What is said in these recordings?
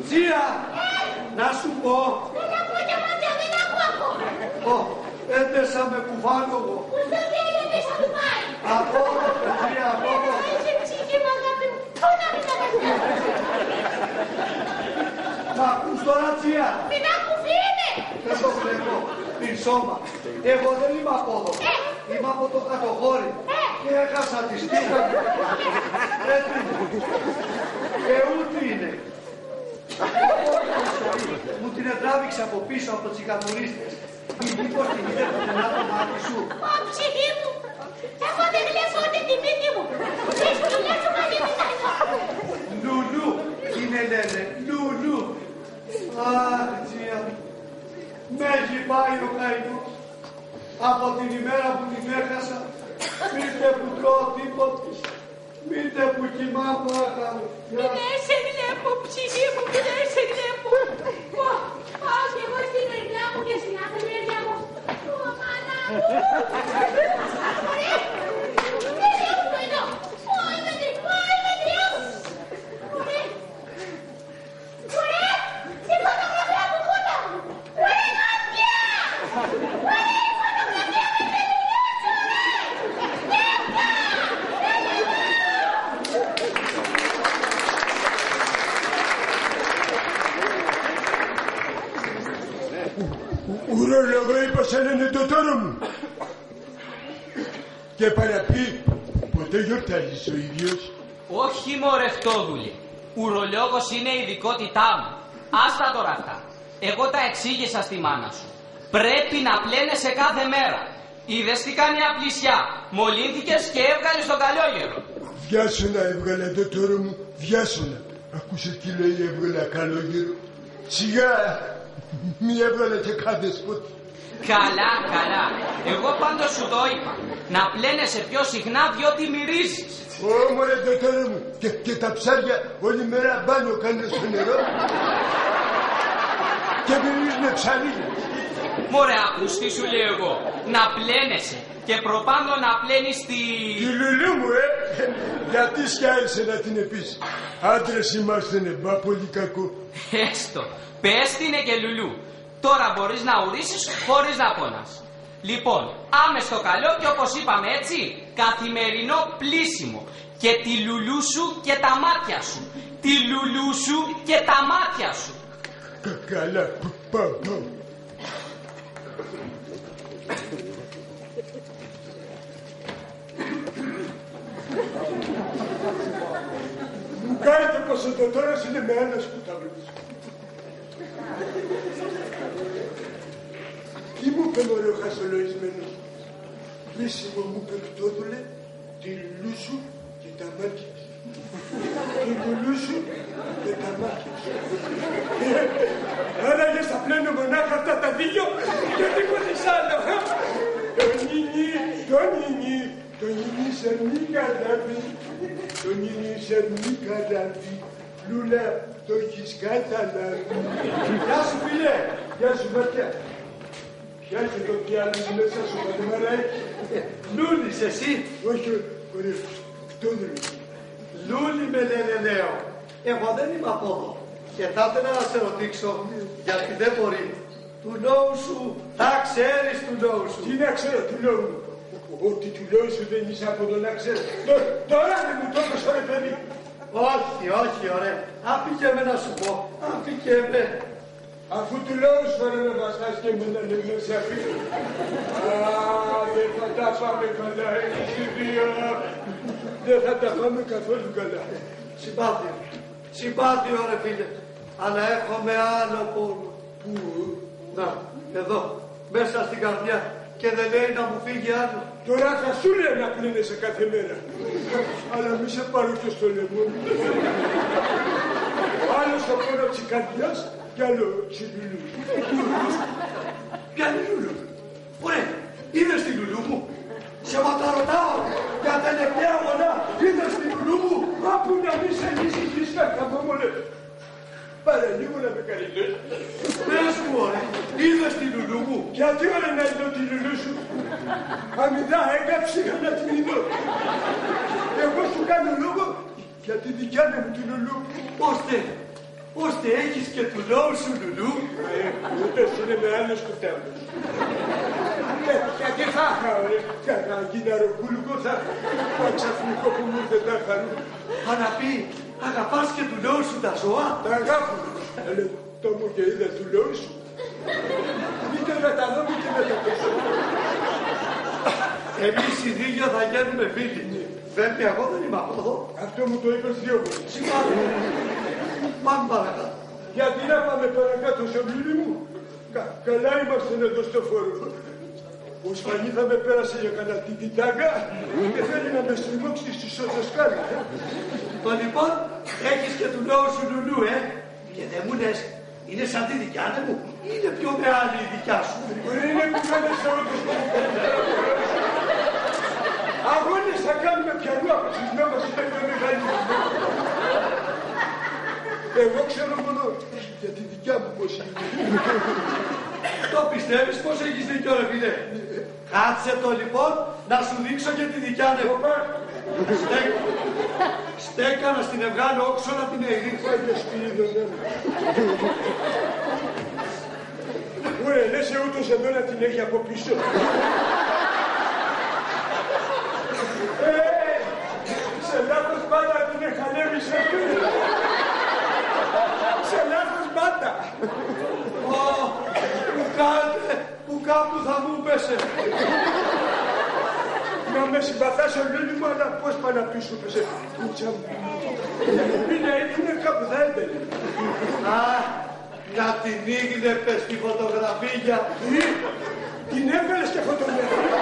Τζία, να σου πω. Δεν ακούω και μάτια, δεν ακούω ακόμα. Έντεσα με κουβάλογο. Πού θα διέλεγες να του πάει. Ακόμα, Τζία, ακόμα. Είσαι ψυχή μου, αγάπη μου. Πού να μην καταφέρεις. Μ' ακούς τώρα, Τζία. Μην ακουφή είναι. Δεν το βλέπω. Την σώμα. Εγώ δεν είμαι από εδώ. Είμαι από το κατοχώρι. Και έχασα τη στίχα μου. Έτσι. Και ούτε είναι. Μου την τράβηξε από πίσω από τους τσικατουρίστες. Μήπως την είδε πουθενά το μάτι σου. Ω, ψυχή μου. Εγώ δεν βλέπω ούτε τη μύτη μου. Τις δουλειές σου μαζί με τα Λουλού. Είναι λένε. Λουλού. Αχ, Τζία μου. Με έχει πάει ο καημός. Από την ημέρα που την έχασα, μήτε που τρώω τίποτα, μήτε που κοιμάμαι άχαρο. Μην σε βλέπω, ψυχή μου, μην σε βλέπω. Πάω κι εγώ στην μεριά μου και στην άλλη μεριά μου. Μάνα μου. Ωραία. Δεν έχουμε εδώ. Είμαι δυο. Ωραία. Ωραία. Στη φωτογραφία μου κούτα. Ωραία, μάτια. Ωραία, η φωτογραφία με Ουρολόγο είπα σαν είναι το τόρο μου. Και παραπεί, ποτέ γιορτάζεις ο ίδιος. Όχι μωρέ φτώδουλε. Ουρολόγος είναι η ειδικότητά μου. Άστα τώρα αυτά. Εγώ τα εξήγησα στη μάνα σου. Πρέπει να πλένεσαι κάθε μέρα. Είδες τι κάνει απλησιά. Μολύνθηκες και έβγαλες τον καλόγερο. Βιάσονα έβγαλα το τόρο μου, βιάσονα. Ακούσες τι λέει έβγαλα καλόγερο. Σιγά, μη έβγαλα και κάθε σποτ. Καλά, καλά. Εγώ πάντως σου το είπα. Να πλένεσαι πιο συχνά διότι μυρίζεις. Ω, μωρέ το τόρο μου. Και τα ψάρια όλη μέρα μπάνιο κάνουν στο νερό. Και μυρίζουνε ψαρίλια. Μωρέ, ακούς τι σου λέω εγώ. Να πλένεσαι και προπάνω να πλένεις τη Λουλού μου, γιατί σκιάζεσαι να την πεις. Άντρες είμαστενε, μπα πολύ κακό. Έστω, πες την και Λουλού. Τώρα μπορείς να ουρίσεις χωρίς να πονάς. Λοιπόν, άμε στο καλό και όπως είπαμε έτσι, καθημερινό πλύσιμο. Και τη Λουλού σου και τα μάτια σου. Τη Λουλού σου και τα μάτια σου. Καλά, πάω. Μου κάνετε πως ο τότορας είναι με ένας κουταβρούς. Τι μου είπε μωρέ ο χασολογισμένος. Λύσιμο μου είπε Πτώδουλε, τη λουλού σου και τα μάτια σου. Τη λουλού σου και τα μάτια σου. Άραγε θα πλένω μονάχα αυτά τα δύο και τίποτε άλλο. Το νινί σε μη καράβι, το νινί σε μη καράβι. Λούλα, το έχεις καταλάβει. Γεια σου φίλε. Γεια σου Ματιά. Πιάσε το πιάνος μέσα σου πατημαράκι. Λούλης εσύ. Όχι, ωραία, Πτώδουλε. Λούλη με λένε λέω. Εγώ δεν είμαι από εδώ. Και θα ήθελα να σε ρωτήσω, γιατί δεν μπορεί. Του νόου σου, τα ξέρεις του νόου σου. Τι να ξέρω του νόου μου. Ότι του νόου σου δεν είσαι από εδώ να ξέρω. Τώρα δεν μου το έπαιξε ρε παιδί. Όχι, όχι, ωραία. Αφήκε να σου πω. Αφήκε. Αφού του λόγου σου φέρε να βαστάς και με να λεγνώ σε αφήνω. Δεν θα τα πάμε καλά, εμείς οι δύο. Δεν θα τα πάμε καθόλου καλά. Συμπάθειο. Συμπάθειο ρε φίλε. Αλλά έχουμε άλλο πόνο. Πού? Να, εδώ. Μέσα στην καρδιά. Και δεν λέει να μου φύγει άλλο. Τώρα θα σου λέει να πλύνεσαι κάθε μέρα. Αλλά μη σε πάρω και στο λαιμό. Άλλο στο πόνο της καρδιάς κι άλλο στη Λουλού. Ποια είναι η Λουλού? Ωραία, είδες τη Λουλού μου? Σε ματαρωτάω για τελευταία μονά. Είδες τη Λουλού μου? Άπου να μη σε ανησυχείς κακά μου λέει. Παραλίγο να με καριλές. Πες μου ωραία, είδες τη Λουλού μου? Γιατί ωραία να είδω τη Λουλού σου? Αμυδά έκαψε να την είδω. Εγώ σου κάνω λόγο για τη δικιά μου τη Λουλού. Ώστε ώστε έχεις και του λόγου σου, Λουλού. Ούτως είναι με άλλος κουτάλος. Γιατί θα είχα, ρε, κανένα γυναροκούλικο θα είχα, ξαφνικό που μου ήρθε τα χαρού. Αναπεί, αγαπάς και του λόγου σου τα ζώα. Τα αγάπη, αλλά το μου και είδα του λόγου σου. Μήτε με τα δω, μήτε με τα πέσω. Εμείς οι δύο θα γίνουμε φίλοι. Βέβαια, εγώ δεν είμαι από εδώ. Αυτό μου το είπες δυο φορές. Συγχαρητήρια. Πάμε παρακάτω. Γιατί να πάμε παρακάτω, σωβλήρι μου. Καλά είμαστε εδώ στο φόρο. Ο Σπανί θα με πέρασε για κανένα τιτιτάγκα και θέλει να με στριμώξει στη σοτσοσκάλα. Το λοιπόν, έχεις και του λόγου σου, Λουλού, Και δεν μου λες, είναι σαν τη δικιά μου, είναι πιο μεγάλη η δικιά σου. Είναι που κάνεις σε όλο το σπίτι. Αγώνες θα κάνουμε πιανού από τις δυο μας, είναι πιο μεγάλη. Εγώ ξέρω μόνο για τη δικιά μου πώς είναι. Το πιστεύεις πως έχεις δίκιο, ρε φίλε. Κάτσε το λοιπόν να σου δείξω και τη δικιά μου. Στέκα να στην ευγάλω όξω να την εγρή. Πάγια σπίτι, Ωραία, λες ούτως εδώ να την έχει από πίσω. Σε λάθος μπάντα την εχαλεύησε. Σε λάθος μπάντα. Που κάπου θα μου πέσε. Να με συμπαθάς ο Λούλη μου, αλλά πώς πάει να πίσω πέσε. Κούτσα μου. Είναι κάπου θα έμπαινε. Να την ήγνεπες τη φωτογραφία. Την έβγαλες και φωτογραφία.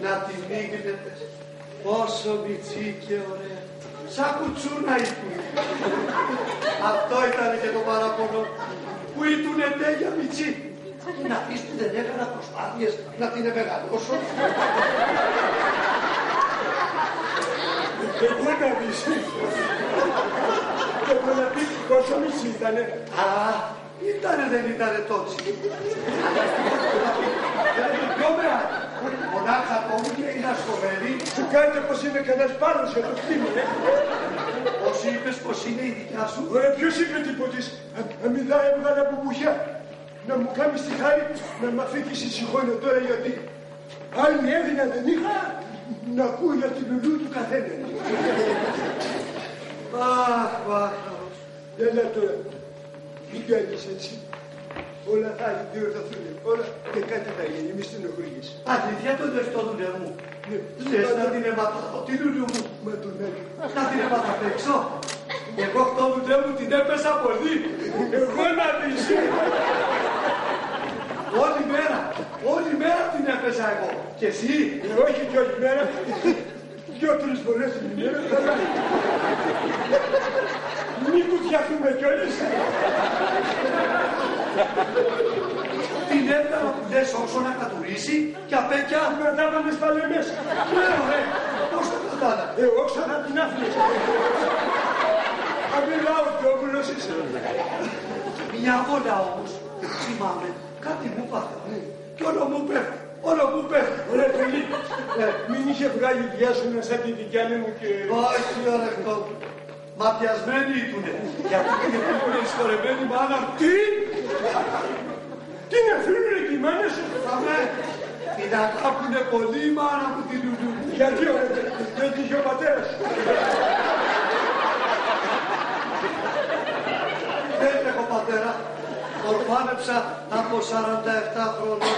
Να την ήγνεπες. Πόσο μιτσί και ωραία. Σαν κουτσούνα ήτουν. Αυτό ήταν και το παράπονο. Που ήτουνε τέλεια μιτσί. Να πεις που δεν έκανα προσπάθειες να την εμεγαλώσω. Εγώ να πεις. Εγώ να πεις πόσο μισή ήτανε. Ήτανε δεν ήτανε τότσι. Δεν είναι πιο μεγάλη. Μονάχα ακόμη και είναι ασκοβερή. Σου κάνετε πως είναι κανένας πάρος για το κτίνο, Πως είπες πως είναι η δικιά σου. Ωραία, ποιος είπε τίποτης. Αμυδά έβγαλε από μπουχιά. Να μου κάνεις τη χάρη να μ' αφήκεις ησυχώνω τώρα γιατί άλλη έδινα δεν είχα να ακούω για την Λουλού του καθένα. Αχ. Έλα τώρα, μην κάνεις έτσι. Όλα θα διορθωθούν, όλα και κάτι θα γίνει, μη στενοχωρείς. Αλήθεια το δευτόδουλε μου. Λες να την έμαθα από τη Λουλού μου. Μα τον Άγιο. Να την έμαθα απ' έξω. Εγώ αυτό δουλειά μου την έπεσα πολύ. Εγώ να πεις. Όλη μέρα την έπεσα εγώ. Και εσύ. Όχι κι όλη μέρα. 2-3 φορές την ημέρα καλά. Μην κουτιαθούμε κιόλας. Την έβγαλα που λες όσο να κατουρίσει και απέκια. Κρατάβαμε πάλι μέσα. Ναι, ωραία. Πώς το κρατάνα. Όξω θα την άφηνες. Αμιλάω κι όμουλος είσαι. Μια βόλα όμως. Θυμάμαι. Κάτι μου πάθανε. Κι όλο μου πέφτει. Ωραία παιδί. Μην είχε βγάλει διάσωνα σαν τη δικιά μου και... Όχι, ωρεχτό. Ματιασμένοι ήτουνε. Γιατί την εφήμερη ισχωρεμένη μάνα. Τι! Την εφήμερη τη μάνα σου. Αμέ. Την αγάπουνε πολύ η μάνα μου την Λουλού. Γιατί ωραία, δεν τη είχε ο πατέρας. Δεν έχω πατέρα. Ορφάνεψα από 47 χρονών.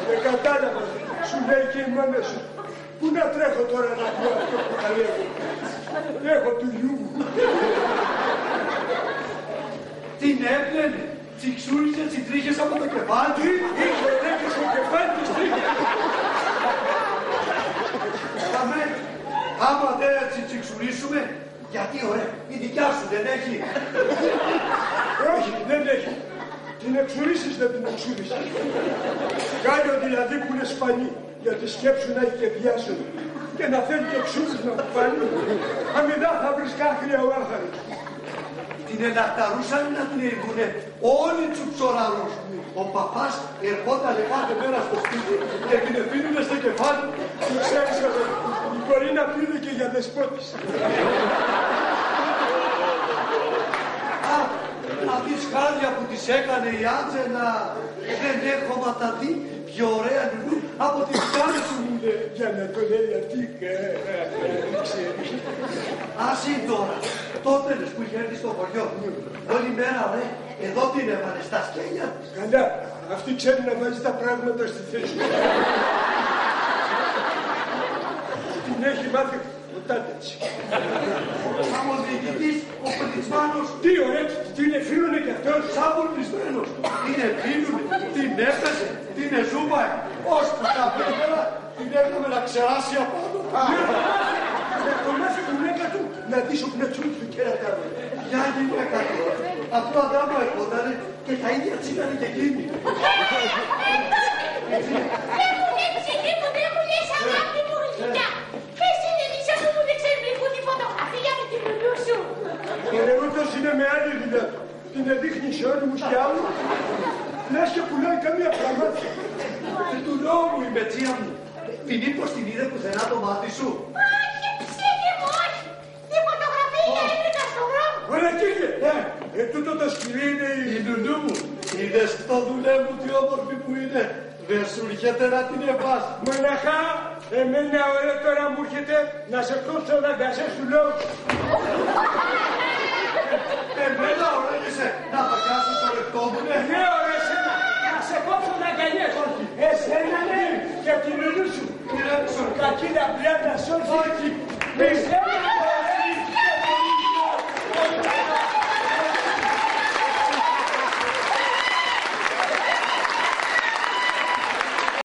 Δεν κατάλαβα. Σου λέει και η μάνα σου. Πού να τρέχω τώρα να πω αυτό που θα λέω. Έχω του γιού μου. Την έπλαινε. Τσιξούριζε τσιτρίχες από το κεφάλι. Είχε τρέχει στο κεφάλι της τρίχες. Άμα δεν τσιξουρίσουμε, γιατί ωραία, η δικιά σου δεν έχει. Όχι, δεν έχει. Την εξουρίσεις δεν την εξουρίσεις. Κάλιο δηλαδή που είναι σπανί, για τη σκέψου να έχει και διάσωνο. Και να θέλει και εξούρις να του πάλι. Αμυδά θα βρεις κάθρια ο άχαρος. Την ελαχταρούσαν να την ήρθουνε όλοι τσουψοραρούς. Ο παπάς ερχόταν κάθε μέρα στο σπίτι και την εφήνουνε στο κεφάλι. Και ξέρεις, μπορεί να πήρε και για δεσπότης. Αυτή η σκάλια που της έκανε η Άντζελα δεν έχω ματαδεί πιο ωραία λουλού από τη σκάλια σου μου λέει. Για να το λέει αυτή ξέρει. Ας είναι τώρα, τότε που είχε έρθει στο χωριό, όλη μέρα ρε, εδώ την έβαλε στα σκέλια της. Καλά, αυτή ξέρει να βάζει τα πράγματα στη θέση του. Την έχει μάθει ο Τάτετσι. Από ο διοικητής, ο πολιτισμένος, Τι ωραία, την εφήλωνε κι αυτός. σαν πολιτισμένος, την επίλουνε, την έπεσε, την εζούμπαε, ώσπου τα πέρα την έκαμε να ξεράσει απάνω. Να το μάθει τη γυναίκα του να δεις ο πνετσούκι του κέρατα. Για γυναίκα του, αυτό αδράμα ερχότανε και τα ίδια τσίγανε και εκείνη. Δεν μου λέει ψυχή μου, δεν μου λες αγάπη μου γλυκιά. Πες είναι μισό που μου δεν ξέρει που τη φωτογραφία με τη λουλού σου. Ο Ρεούτος είναι με άλλη δουλειά. Την εδείχνει σε όριμους και άλλους. Λες και πουλάει καμία πραγμάτια. Του νόμου η μετσία μου. Μήπως την είδε πουθενά το μάτι σου. Όχι, ψυχή μου, όχι. Τη φωτογραφία έβρικα στον δρόμο. Ωραία κύριε, τούτο το σκυλί είναι Η λουλού μου. Είδες το δουλέ μου τι όμορφη που είναι. Δεν σου έρχεται να την εβάς. Μοναχά, εμένα ωραία τώρα μου έρχεται να σε κόψω να γκασές του λόγου. Εμένα ωραίγεσαι να παγιάσεις το λεπτό μου, ναι. Ναι, ωραία σένα, να σε κόψω να γκαλιές. Εσένα ναι, και την λουλού σου. Ηρέμησον. Κακή να πλάτα σ' όχι. Όχι. Μη σένα.